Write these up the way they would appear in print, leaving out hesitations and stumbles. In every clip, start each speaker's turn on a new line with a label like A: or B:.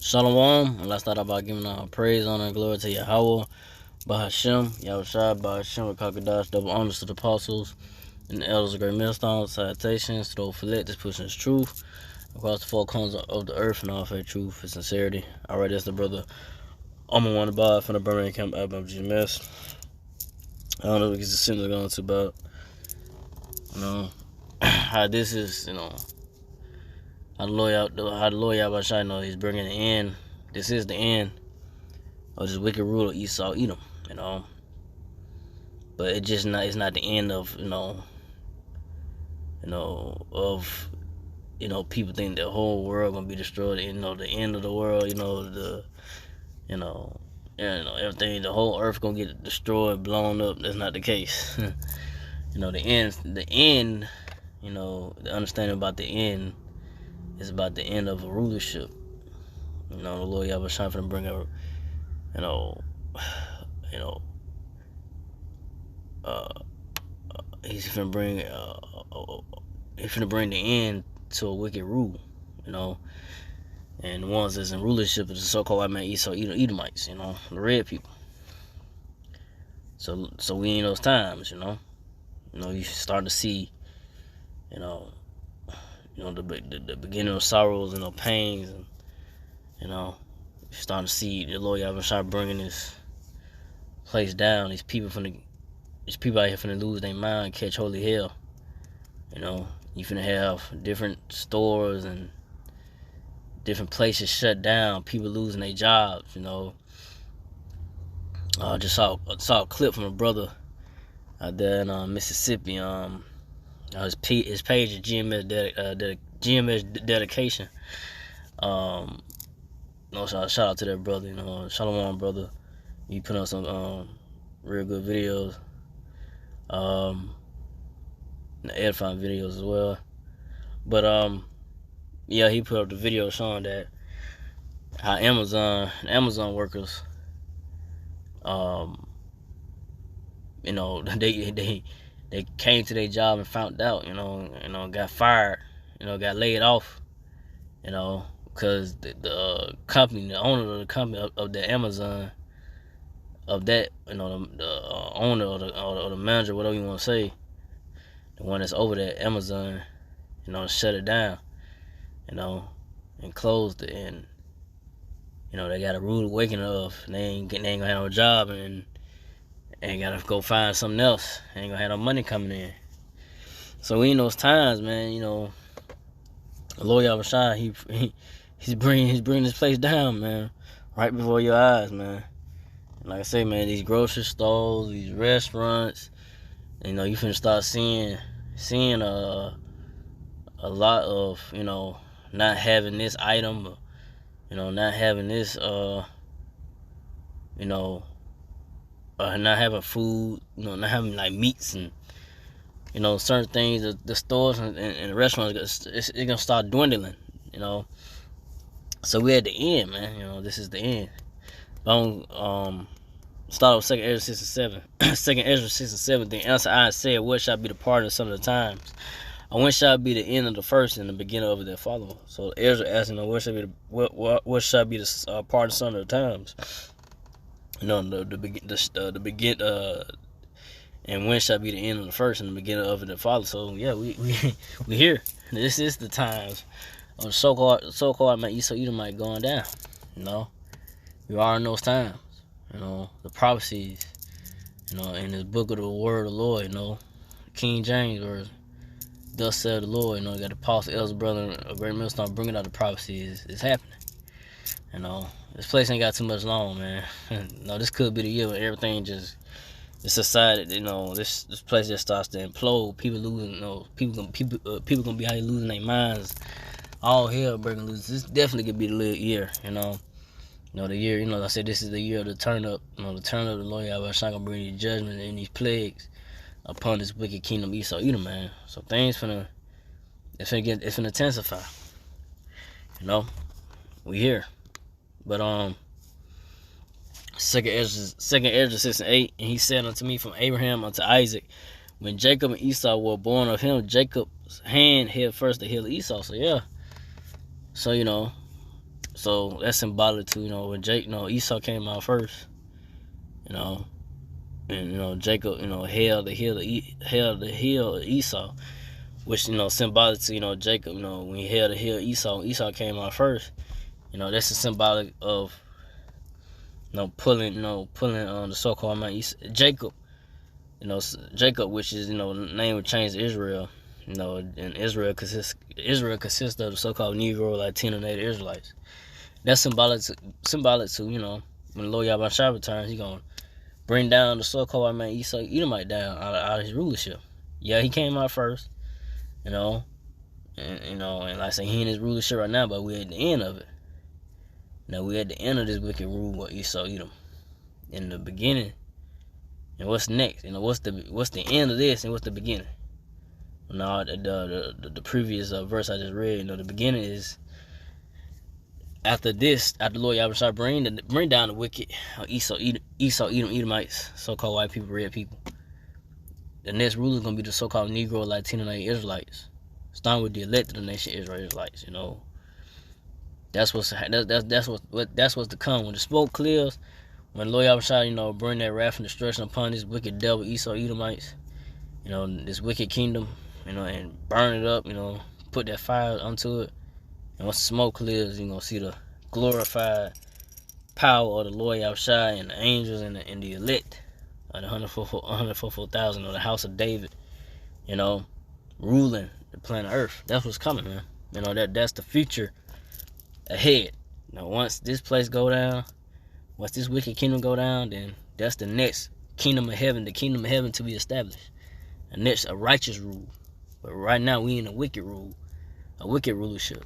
A: Shalom, and let's start out by giving all praise, honor, and glory to Yahweh, Bahashem, Yahushua, Bahashem, Kakadash, double honors to the apostles, and the elders of great millstones, salutations to those elect that's pushing his truth across the four corners of the earth and all faith, truth, and sincerity. Alright, that's the brother One Abad from the Birmingham Camp album GMS. I don't know what the sinners are going to about, how this is, how the Lord Yahweh, he's bringing the end. This is the end of this wicked ruler Esau, Edom, but it's not the end of, people think the whole world gonna be destroyed, the end of the world, everything, the whole earth gonna get destroyed, blown up. That's not the case. The end, the understanding about the end is about the end of a rulership. The Lord Yahweh trying to bring a, he's finna bring the end to a wicked rule, and the ones that's in rulership is the so-called white man Esau, Edomites, the red people. So we in those times, you start to see, the beginning of sorrows and pains, and you're starting to see the Lord Yahweh bringing this place down. These people out here finna lose their mind, catch holy hell. You finna have different stores and different places shut down, people losing their jobs. I just saw a clip from a brother out there in Mississippi. His page is GMS dedication. Shout out to that brother. Shalom, brother. You put on some real good videos, edifying videos as well. But yeah, he put up the video showing that how Amazon workers, they came to their job and found out, got fired, got laid off, because the company, the owner of the company of the Amazon, of that, the owner or the manager, whatever you want to say, the one that's over there, Amazon, shut it down, and closed it, and they got a rude awakening of they ain't gonna have no job and gotta go find something else. Ain't gonna have no money coming in. So we in those times, man. The Lord Yahweh, he's bringing this place down, man, right before your eyes, man. And like I say, man, these grocery stores, these restaurants, you finna start seeing a lot of, not having this item, not having this, not having food, not having like meats and, certain things. The stores and the restaurants, it's gonna start dwindling, So we're at the end, man. This is the end. Start with 2nd Ezra 6 and 7. 2nd Ezra 6 and 7. Then answer I said, what shall be the part of some of the times? And when shall be the end of the first and the beginning of their following? So Ezra asking, what shall be the part of some of the times? The begin and when shall be the end of the first and the beginning of the following? So yeah, we here. This is the times of so-called man Esau Edomite going down. We are in those times. The prophecies, in this book of the word of the Lord, King James version. Thus said the Lord, got the apostle, elder brother, a great millstone bringing out the prophecies. It's happening. This place ain't got too much long, man. This could be the year where everything just, this society, this place just starts to implode. People losing, people gonna be out here losing their minds. All hell breaking loose. This definitely could be the year, the year, like I said, this is the year of the turn up, the turn up of the Lord Yahweh gonna bring these judgment and these plagues upon this wicked kingdom Esau Edom, man. So things finna intensify. We here. But 2nd Ezra 6 and 8, and he said unto me, from Abraham unto Isaac, when Jacob and Esau were born of him, Jacob's hand held first the heel of Esau. So yeah. So So that's symbolic to, when Esau came out first, and Jacob, held the heel of Esau, which symbolic to Jacob, when he held the heel of Esau came out first. That's a symbolic of pulling on the so-called Mount Esau. Jacob, which is name would change to Israel. And Israel consists of the so-called Negro, Latino, Native Israelites. That's symbolic to when the Lord Yahweh returns, He gonna bring down the so-called man Esau Edomite down out of his rulership. Yeah, he came out first, and like I say, he in his rulership right now, but we're at the end of it. Now we're at the end of this wicked rule of Esau Edom. In the beginning, and what's next? What's the end of this, and what's the beginning? Now the previous verse I just read, the beginning is after Lord Yahweh bring down the wicked Esau Edom, Edomites, so-called white people, red people. The next ruler is gonna be the so-called Negro, Latino, Native Israelites, starting with the elected of the nation Israelites. That's what's to come. When the smoke clears, when Lord Yahweh bring that wrath and destruction upon this wicked devil Esau Edomites, this wicked kingdom, and burn it up, put that fire onto it. And once the smoke clears, you're going to see the glorified power of the Lord Yahushua and the angels and the elect of the 144,000 of the house of David, ruling the planet Earth. That's what's coming, man. That's the future ahead. Once this place go down, once this wicked kingdom go down, then that's the next kingdom of heaven, the kingdom of heaven to be established. And next, a righteous rule. But right now, we in a wicked rule, a wicked rulership.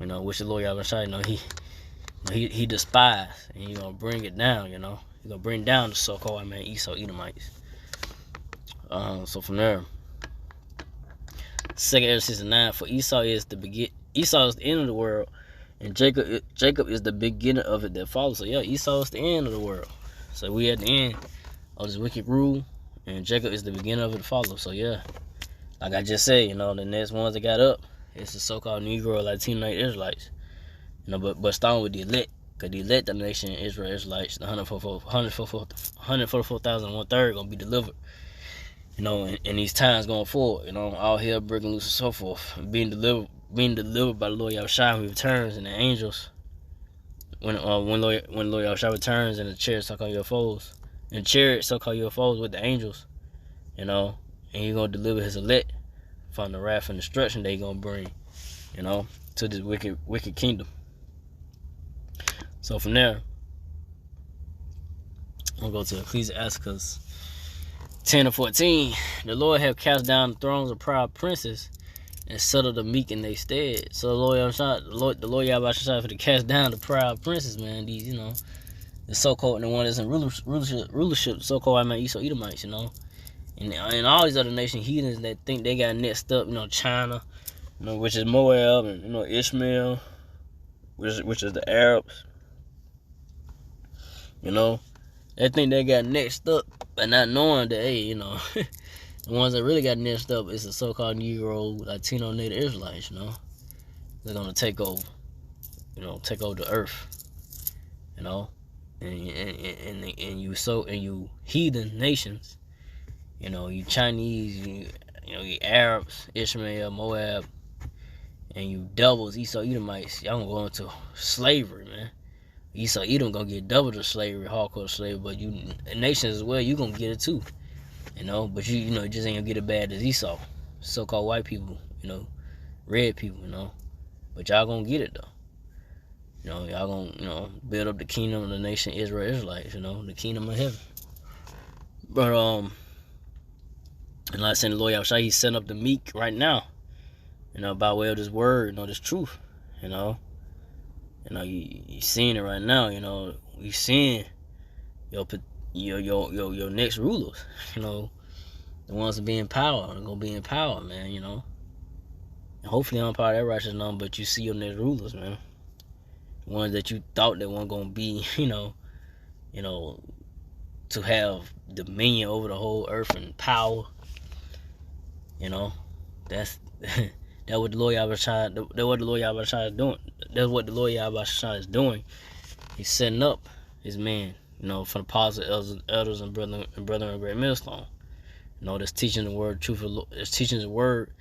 A: Which the Lord Yahweh, he despised, and He gonna bring it down. He gonna bring down the so-called man Esau Edomites. So from there, 2 Ezra 69, for Esau is the end of the world, and Jacob is the beginning of it that follows. So yeah, Esau is the end of the world. So we at the end of this wicked rule, and Jacob is the beginning of it that follows. So yeah, like I just said, the next ones that got up, it's the so-called Negro, Latino, Israelites. But starting with the elect, because the elect of the nation Israel Israelites, the 144,000 1/3 gonna be delivered. In these times going forward, all hell breaking loose and so forth, being delivered by the Lord Yahushua when He returns, and the angels when Lord Yahushua returns, and the chariot so-called UFOs, with the angels, and He gonna deliver His elect from the wrath and destruction they gonna bring, to this wicked kingdom. So from there, I'm gonna go to Ecclesiastes 10:14. The Lord have cast down the thrones of proud princes and settled the meek in their stead. So the Lord Yahweh for to cast down the proud princes, man. These, the so-called, the one that's in rulership, so-called Esau Edomites, and all these other nation heathens that think they got next up, China, which is Moab, and Ishmael, which is the Arabs. They think they got next up, but not knowing that, hey, the ones that really got next up is the so-called Negro, Latino, Native Israelites. They're gonna take over, take over the earth, and you heathen nations, you Chinese, you Arabs, Ishmael, Moab, and you devils, Esau Edomites, y'all gonna go into slavery, man. Esau Edom gonna get double the slavery, hardcore slavery, but you nations as well, you gonna get it too, but you just ain't gonna get it bad as Esau, so-called white people, red people, but y'all gonna get it though. Y'all gonna build up the kingdom of the nation Israel Israelites, the kingdom of heaven. But and like I said, the Lord Yahushua, He's setting up the meek right now, by way of this word, this truth, you seeing it right now, you seeing your next rulers, the ones that be in power, they're gonna be in power, man, and hopefully I'm part of that righteous number, but you see your next rulers, man, the ones that you thought they weren't gonna be, to have dominion over the whole earth and power, that's That's what the Lord Yahweh That's what the Lord Yahweh is doing. That's what the Lord Yahweh is doing. He's setting up his men, from the apostles, elders, and brethren and great millstone. That's teaching the word, truth. It's teaching the word.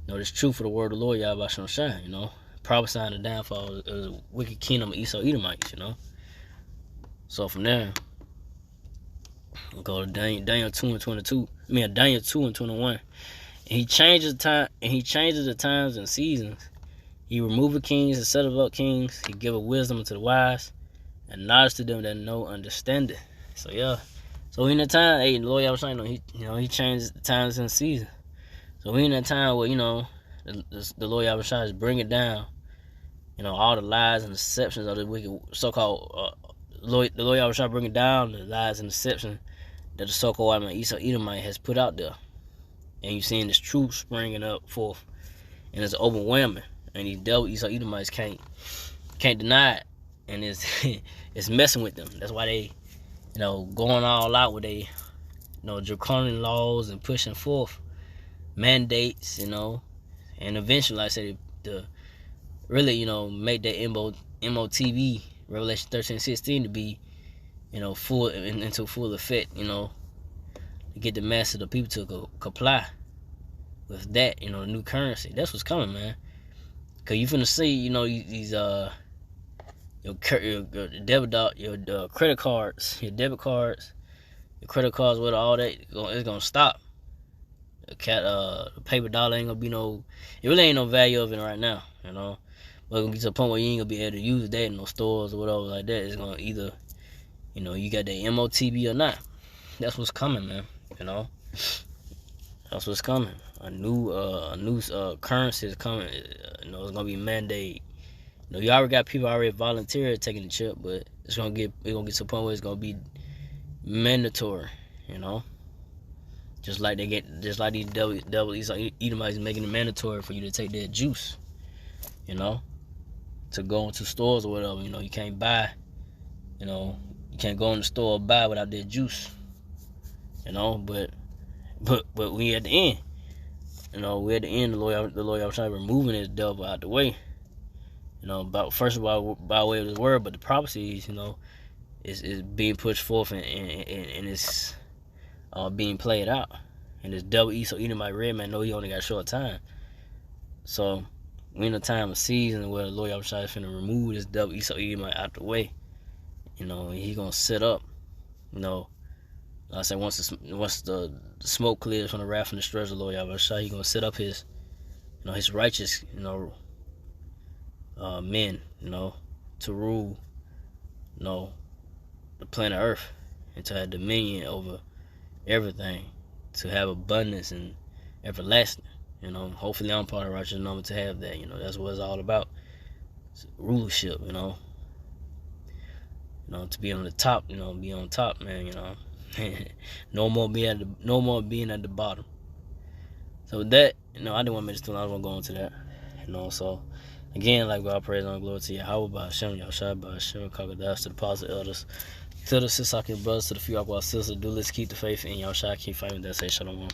A: This truth for the word of the Lord Yahweh shine. Prophesying the downfall of the wicked kingdom of Easu Edomites. So from there, we'll go to Daniel 2:22. Daniel 2:21. And he changes the times and seasons. He removeth kings and setteth up kings. He giveth wisdom unto the wise, and knowledge to them that know understanding. So yeah. So in the time, the Lord Yahweh saying, he changes the times and seasons. So we in that time where the Lord Yahweh is bringing down, all the lies and deceptions of the wicked so-called the Lord Yahweh bringing down the lies and deception that the so-called Easu Edomite has put out there. And you're seeing this truth springing up forth, and it's overwhelming. And these devil Easu Edomites can't deny it, and it's messing with them. That's why they, going all out with they, draconian laws and pushing forth mandates, and eventually, like I said, to really, make that MOTV Revelation 13:16 to be, full into full effect, to get the mass of the people to comply with that, the new currency. That's what's coming, man. Cause you finna see, these your credit cards, your debit cards, your credit cards with all that, it's gonna stop. The paper dollar ain't gonna be it really ain't no value of it right now, but it's gonna get to a point where you ain't gonna be able to use that in no stores or whatever like that. It's gonna either, you got the MOTB or not. That's what's coming, man. That's what's coming. A new currency is coming. It's gonna be mandated. You already got people already volunteering taking the chip, but it's gonna get to a point where it's gonna be mandatory. Just like these devil Edomites making it mandatory for you to take that juice. To go into stores or whatever. You can't buy. You can't go in the store or buy without that juice. But we at the end. We at the end. The Lord was trying to removing this devil out the way. First of all, by way of His word, but the prophecies, is being pushed forth and it's being played out. And this devil Easu Edomite red man know he only got a short time. So we in a time of season where the Lord Yahweh is finna remove this devil Easu Edomite out the way. And he gonna set up. Like I said, once the smoke clears from the wrath and destruction of the Lord Yahweh, he gonna set up his, his righteous, men, to rule, the planet Earth, and to have dominion over everything, to have abundance and everlasting. Hopefully I'm part of the righteous number to have that. That's what it's all about. It's rulership. To be on the top. Be on top, man. no more being at the bottom. So with that, I didn't want to make this too long. I don't want to go into that. So again, like God praise and glory to Yahweh by Hashem, Yahshua by Hashem, Kagadas, to the apostles, elders, to the Sisakim brothers, to the few Aqua sisters. Do let's keep the faith in Yahshua, keep fighting that say Shalom.